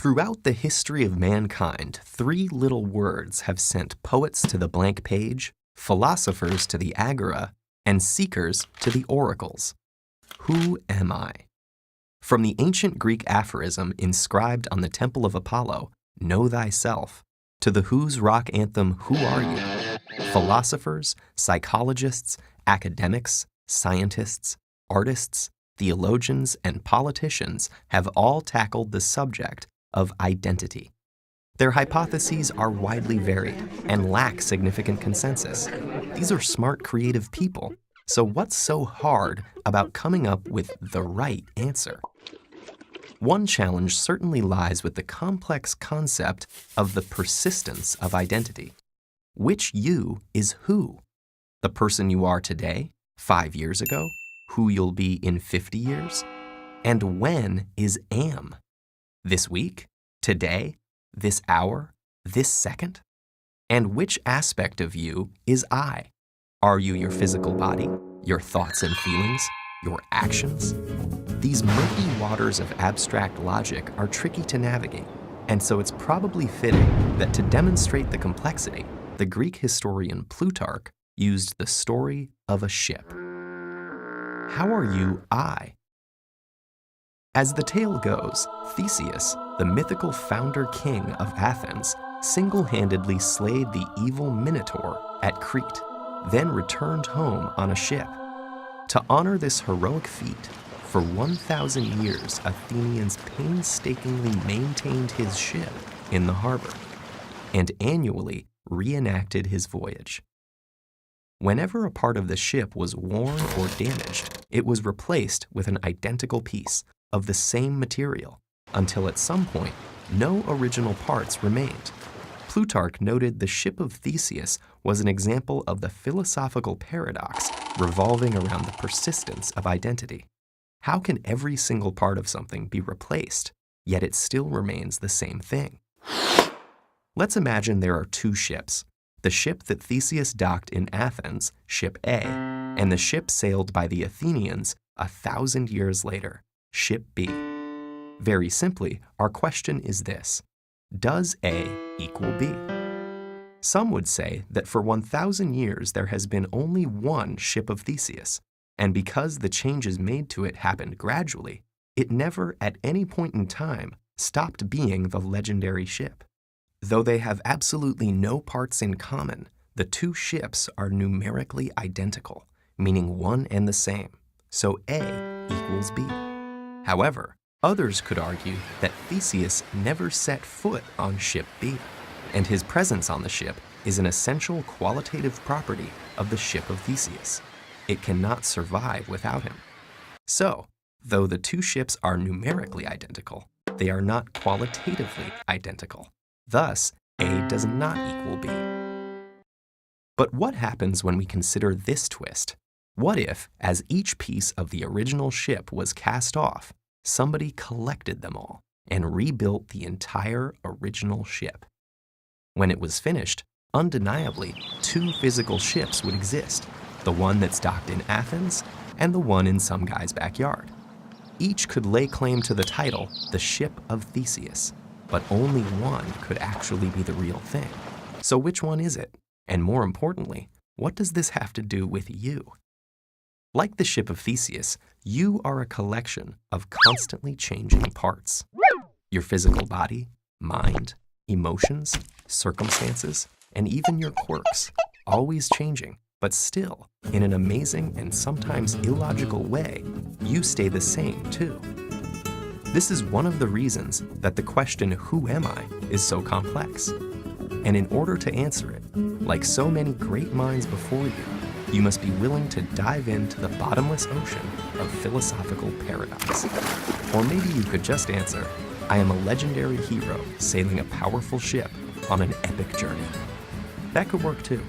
Throughout the history of mankind, three little words have sent poets to the blank page, philosophers to the agora, and seekers to the oracles. Who am I? From the ancient Greek aphorism inscribed on the Temple of Apollo, "Know thyself," to the Who's Rock anthem, "Who are you?" Philosophers, psychologists, academics, scientists, artists, theologians, and politicians have all tackled the subject of identity. Their hypotheses are widely varied and lack significant consensus. These are smart, creative people. So what's so hard about coming up with the right answer? One challenge certainly lies with the complex concept of the persistence of identity. Which you is who? The person you are today, 5 years ago, who you'll be in 50 years? And when is am? This week? Today? This hour? This second? And which aspect of you is I? Are you your physical body, your thoughts and feelings, your actions? These murky waters of abstract logic are tricky to navigate, and so it's probably fitting that to demonstrate the complexity, the Greek historian Plutarch used the story of a ship. How are you I? As the tale goes, Theseus, the mythical founder-king of Athens, single-handedly slayed the evil Minotaur at Crete, then returned home on a ship. To honor this heroic feat, for 1,000 years Athenians painstakingly maintained his ship in the harbor, and annually reenacted his voyage. Whenever a part of the ship was worn or damaged, it was replaced with an identical piece of the same material, until at some point, no original parts remained. Plutarch noted the ship of Theseus was an example of the philosophical paradox revolving around the persistence of identity. How can every single part of something be replaced, yet it still remains the same thing? Let's imagine there are two ships. The ship that Theseus docked in Athens, Ship A, and the ship sailed by the Athenians 1,000 years later, Ship B. Very simply, our question is this: does A equal B? Some would say that for 1,000 years there has been only one ship of Theseus, and because the changes made to it happened gradually, it never at any point in time stopped being the legendary ship. Though they have absolutely no parts in common, the two ships are numerically identical, meaning one and the same, so A equals B. However, others could argue that Theseus never set foot on Ship B, and his presence on the ship is an essential qualitative property of the ship of Theseus. It cannot survive without him. So, though the two ships are numerically identical, they are not qualitatively identical. Thus, A does not equal B. But what happens when we consider this twist? What if, as each piece of the original ship was cast off, somebody collected them all and rebuilt the entire original ship? When it was finished, undeniably, two physical ships would exist, the one that's docked in Athens and the one in some guy's backyard. Each could lay claim to the title, the Ship of Theseus, but only one could actually be the real thing. So which one is it? And more importantly, what does this have to do with you? Like the ship of Theseus, you are a collection of constantly changing parts. Your physical body, mind, emotions, circumstances, and even your quirks, always changing, but still, in an amazing and sometimes illogical way, you stay the same too. This is one of the reasons that the question, who am I, is so complex. And in order to answer it, like so many great minds before you, you must be willing to dive into the bottomless ocean of philosophical paradox. Or maybe you could just answer, I am a legendary hero sailing a powerful ship on an epic journey. That could work too.